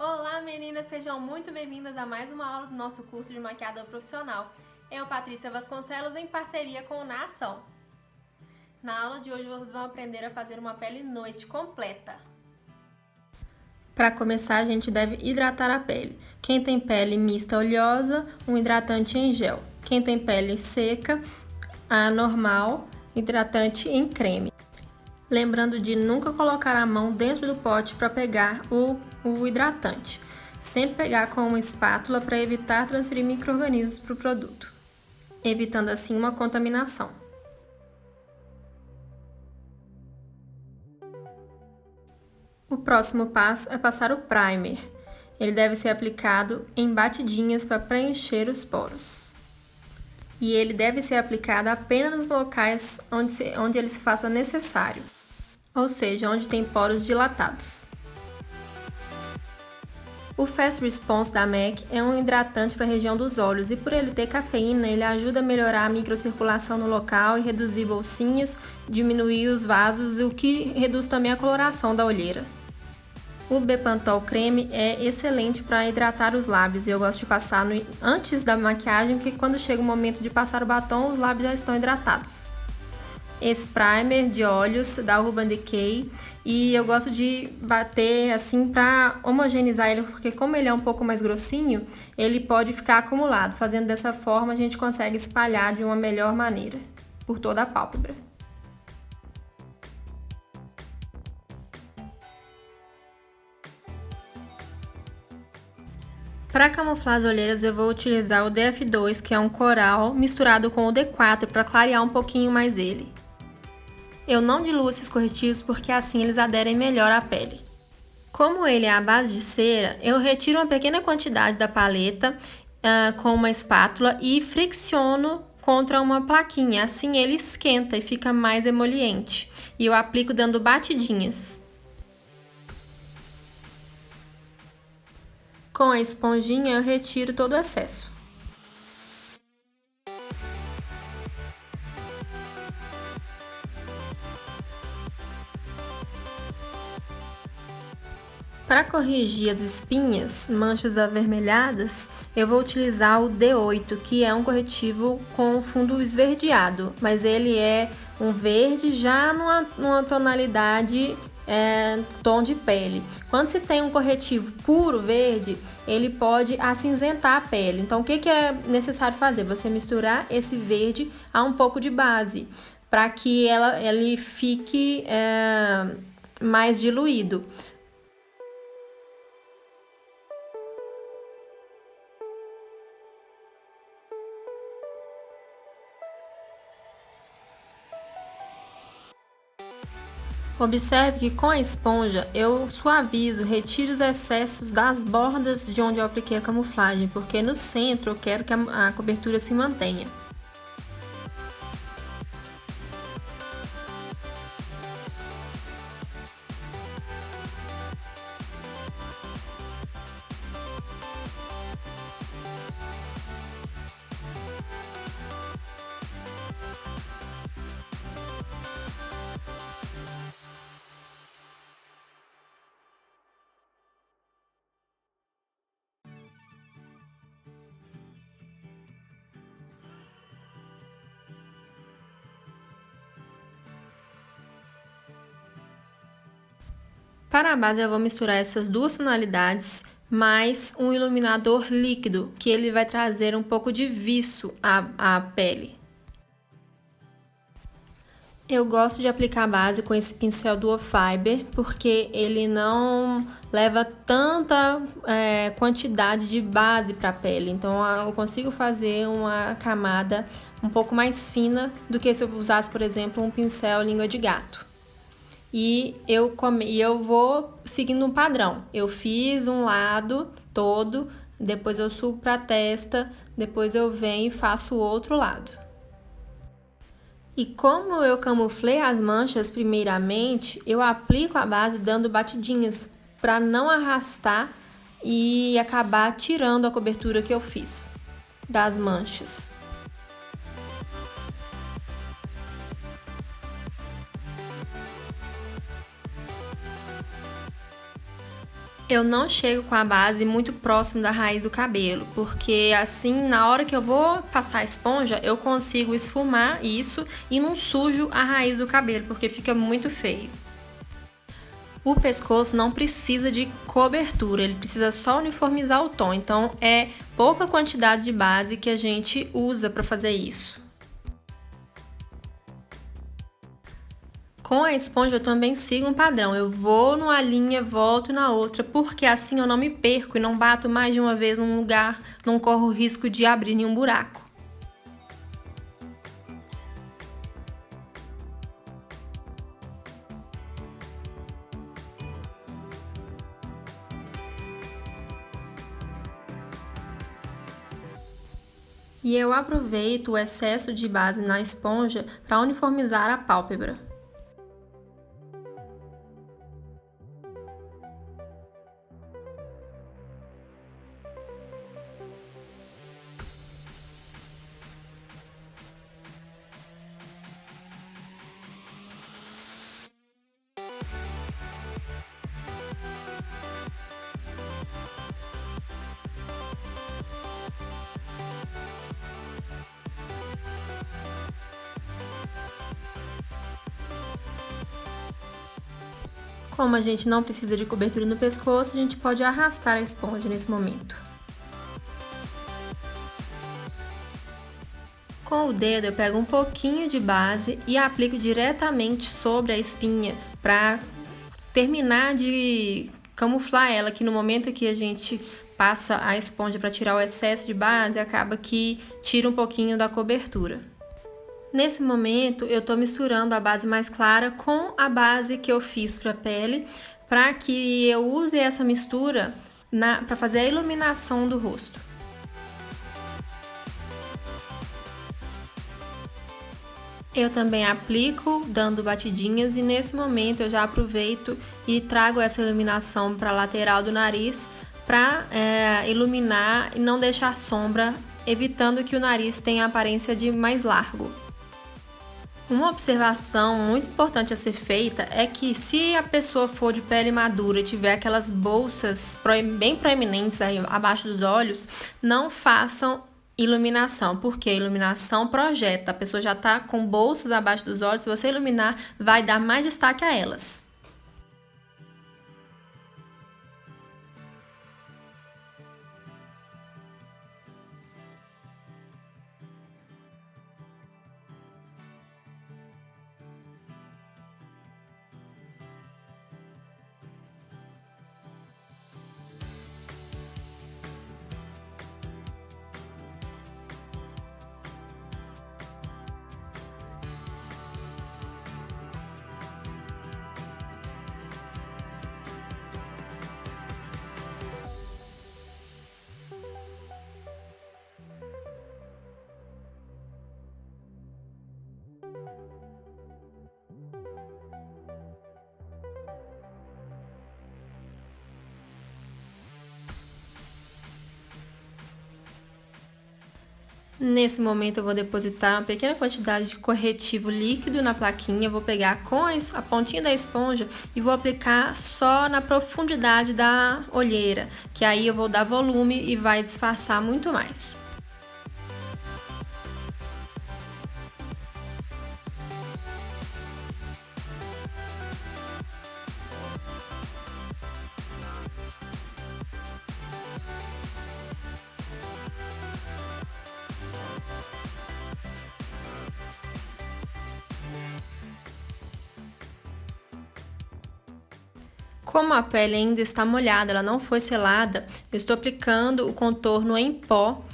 Olá meninas, sejam muito bem-vindas a mais uma aula do nosso curso de maquiador profissional. Eu, Patrícia Vasconcelos, em parceria com o Na Ação. Na aula de hoje vocês vão aprender a fazer uma pele noite completa. Para começar, a gente deve hidratar a pele. Quem tem pele mista oleosa, um hidratante em gel. Quem tem pele seca, a normal, hidratante em creme. Lembrando de nunca colocar a mão dentro do pote para pegar o hidratante. Sempre pegar com uma espátula para evitar transferir micro-organismos para o produto, evitando assim uma contaminação. O próximo passo é passar o primer. Ele deve ser aplicado em batidinhas para preencher os poros. E ele deve ser aplicado apenas nos locais onde ele se faça necessário, ou seja, onde tem poros dilatados. O Fast Response da MAC é um hidratante para a região dos olhos e por ele ter cafeína, ele ajuda a melhorar a microcirculação no local e reduzir bolsinhas, diminuir os vasos, o que reduz também a coloração da olheira. O Bepantol Creme é excelente para hidratar os lábios e eu gosto de passar antes da maquiagem, porque quando chega o momento de passar o batom, os lábios já estão hidratados. Esse primer de olhos da Urban Decay e eu gosto de bater assim para homogeneizar ele, porque como ele é um pouco mais grossinho, ele pode ficar acumulado. Fazendo dessa forma, a gente consegue espalhar de uma melhor maneira por toda a pálpebra. Para camuflar as olheiras, eu vou utilizar o DF2, que é um coral, misturado com o D4 para clarear um pouquinho mais ele. Eu não diluo esses corretivos porque assim eles aderem melhor à pele. Como ele é à base de cera, eu retiro uma pequena quantidade da paleta com uma espátula e fricciono contra uma plaquinha. Assim ele esquenta e fica mais emoliente. E eu aplico dando batidinhas. Com a esponjinha eu retiro todo o excesso. Para corrigir as espinhas, manchas avermelhadas, eu vou utilizar o D8, que é um corretivo com fundo esverdeado, mas ele é um verde já numa tonalidade tom de pele. Quando se tem um corretivo puro verde, ele pode acinzentar a pele. Então, o que é necessário fazer? Você misturar esse verde a um pouco de base, para que ele fique mais diluído. Observe que com a esponja eu suavizo, retiro os excessos das bordas de onde eu apliquei a camuflagem, porque no centro eu quero que a cobertura se mantenha. Para a base eu vou misturar essas duas tonalidades mais um iluminador líquido, que ele vai trazer um pouco de viço à pele. Eu gosto de aplicar a base com esse pincel Duo Fiber, porque ele não leva tanta quantidade de base para a pele. Então eu consigo fazer uma camada um pouco mais fina do que se eu usasse, por exemplo, um pincel língua de gato. E eu vou seguindo um padrão. Eu fiz um lado todo, depois eu subo para a testa, depois eu venho e faço o outro lado. E como eu camuflei as manchas primeiramente, eu aplico a base dando batidinhas para não arrastar e acabar tirando a cobertura que eu fiz das manchas. Eu não chego com a base muito próximo da raiz do cabelo, porque assim, na hora que eu vou passar a esponja, eu consigo esfumar isso e não sujo a raiz do cabelo, porque fica muito feio. O pescoço não precisa de cobertura, ele precisa só uniformizar o tom, então é pouca quantidade de base que a gente usa para fazer isso. Com a esponja eu também sigo um padrão, eu vou numa linha, volto na outra, porque assim eu não me perco e não bato mais de uma vez num lugar, não corro o risco de abrir nenhum buraco. E eu aproveito o excesso de base na esponja para uniformizar a pálpebra. Como a gente não precisa de cobertura no pescoço, a gente pode arrastar a esponja nesse momento. Com o dedo eu pego um pouquinho de base e aplico diretamente sobre a espinha para terminar de camuflar ela, que no momento que a gente passa a esponja para tirar o excesso de base, acaba que tira um pouquinho da cobertura. Nesse momento eu estou misturando a base mais clara com a base que eu fiz para a pele, para que eu use essa mistura para fazer a iluminação do rosto. Eu também aplico dando batidinhas e nesse momento eu já aproveito e trago essa iluminação para a lateral do nariz para iluminar e não deixar sombra, evitando que o nariz tenha a aparência de mais largo. Uma observação muito importante a ser feita é que se a pessoa for de pele madura e tiver aquelas bolsas bem proeminentes aí abaixo dos olhos, não façam iluminação, porque a iluminação projeta, a pessoa já está com bolsas abaixo dos olhos, se você iluminar, vai dar mais destaque a elas. Nesse momento eu vou depositar uma pequena quantidade de corretivo líquido na plaquinha, vou pegar com a pontinha da esponja e vou aplicar só na profundidade da olheira, que aí eu vou dar volume e vai disfarçar muito mais. Como a pele ainda está molhada, ela não foi selada, eu estou aplicando o contorno em pó,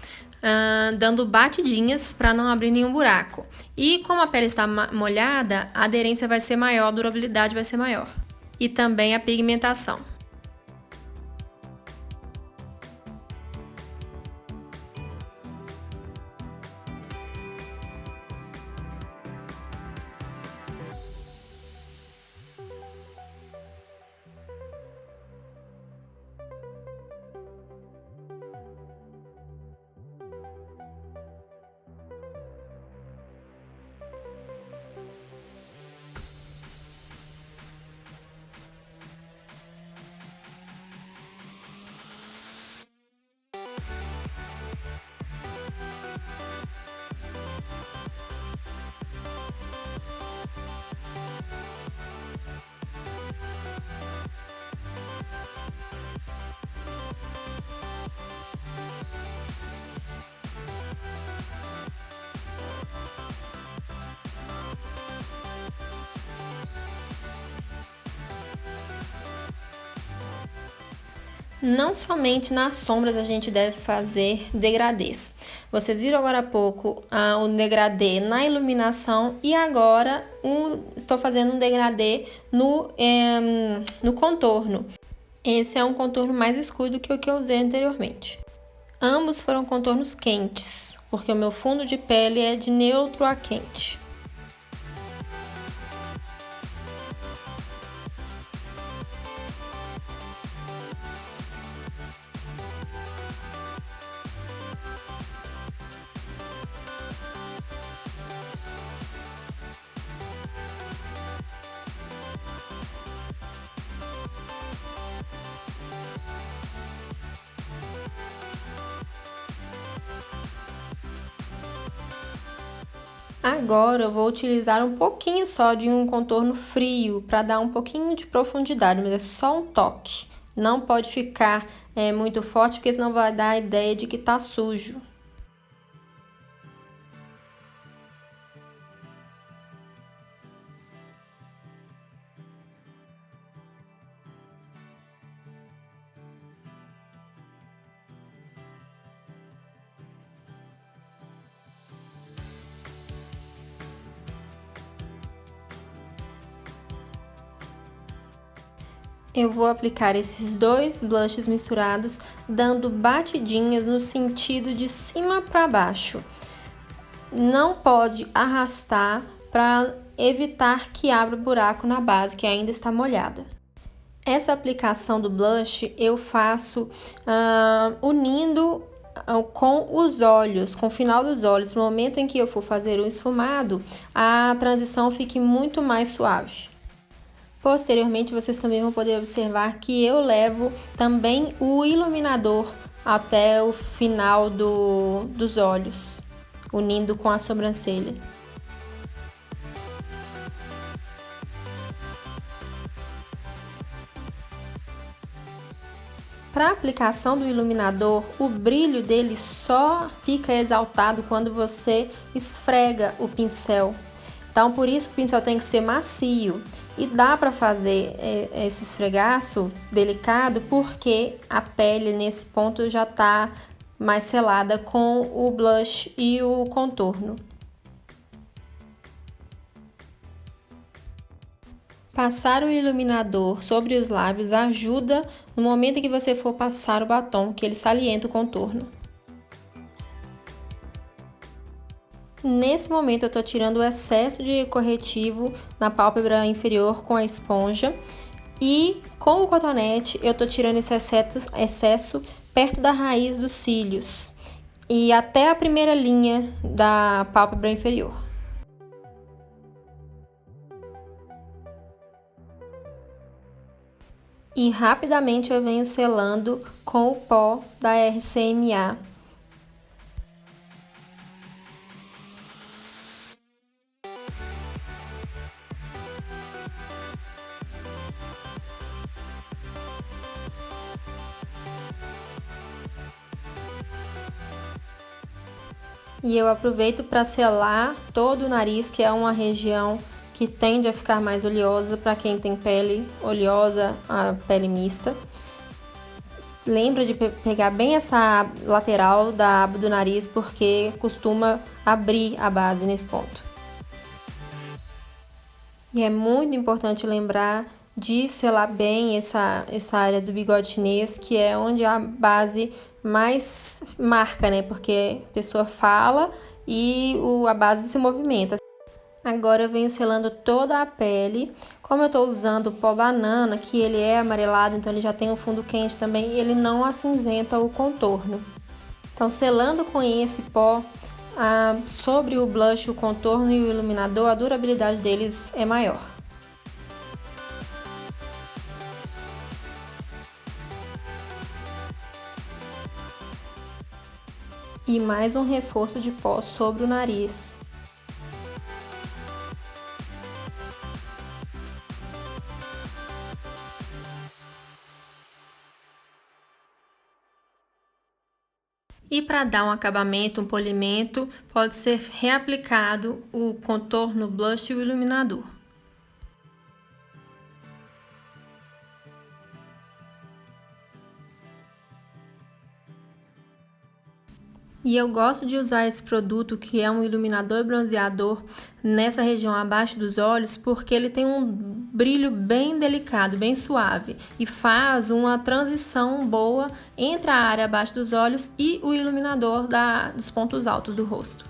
dando batidinhas para não abrir nenhum buraco. E como a pele está molhada, a aderência vai ser maior, a durabilidade vai ser maior. E também a pigmentação. Não somente nas sombras a gente deve fazer degradês. Vocês viram agora há pouco o degradê na iluminação e agora estou fazendo um degradê no contorno. Esse é um contorno mais escuro do que o que eu usei anteriormente. Ambos foram contornos quentes, porque o meu fundo de pele é de neutro a quente. Agora eu vou utilizar um pouquinho só de um contorno frio para dar um pouquinho de profundidade, mas é só um toque. Não pode ficar muito forte, porque senão vai dar a ideia de que tá sujo. Eu vou aplicar esses dois blushes misturados, dando batidinhas no sentido de cima para baixo. Não pode arrastar para evitar que abra buraco na base, que ainda está molhada. Essa aplicação do blush eu faço unindo com os olhos, com o final dos olhos. No momento em que eu for fazer o esfumado, a transição fique muito mais suave. Posteriormente, vocês também vão poder observar que eu levo também o iluminador até o final dos olhos, unindo com a sobrancelha. Para a aplicação do iluminador, o brilho dele só fica exaltado quando você esfrega o pincel. Então, por isso o pincel tem que ser macio. E dá para fazer esse esfregaço delicado porque a pele nesse ponto já está mais selada com o blush e o contorno. Passar o iluminador sobre os lábios ajuda no momento em que você for passar o batom, que ele salienta o contorno. Nesse momento eu tô tirando o excesso de corretivo na pálpebra inferior com a esponja e com o cotonete eu tô tirando esse excesso perto da raiz dos cílios e até a primeira linha da pálpebra inferior. E rapidamente eu venho selando com o pó da RCMA. E eu aproveito para selar todo o nariz, que é uma região que tende a ficar mais oleosa para quem tem pele oleosa, a pele mista. Lembra de pegar bem essa lateral da aba do nariz, porque costuma abrir a base nesse ponto. E é muito importante lembrar de selar bem essa área do bigode chinês, que é onde a base mais marca, né? Porque a pessoa fala e a base se movimenta. Agora eu venho selando toda a pele. Como eu tô usando o pó banana, que ele é amarelado, então ele já tem um fundo quente também, e ele não acinzenta o contorno. Então, selando com esse pó, sobre o blush, o contorno e o iluminador, a durabilidade deles é maior. E mais um reforço de pó sobre o nariz. E para dar um acabamento, um polimento, pode ser reaplicado o contorno, blush e o iluminador. E eu gosto de usar esse produto, que é um iluminador bronzeador, nessa região abaixo dos olhos, porque ele tem um brilho bem delicado, bem suave, e faz uma transição boa entre a área abaixo dos olhos e o iluminador dos pontos altos do rosto.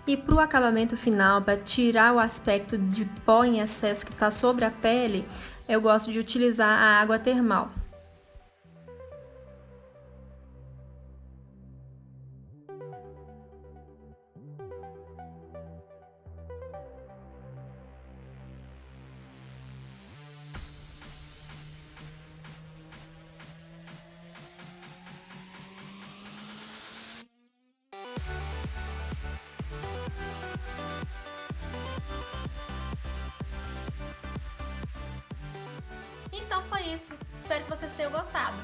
E para o acabamento final, para tirar o aspecto de pó em excesso que está sobre a pele, eu gosto de utilizar a água termal. Então foi isso. Espero que vocês tenham gostado.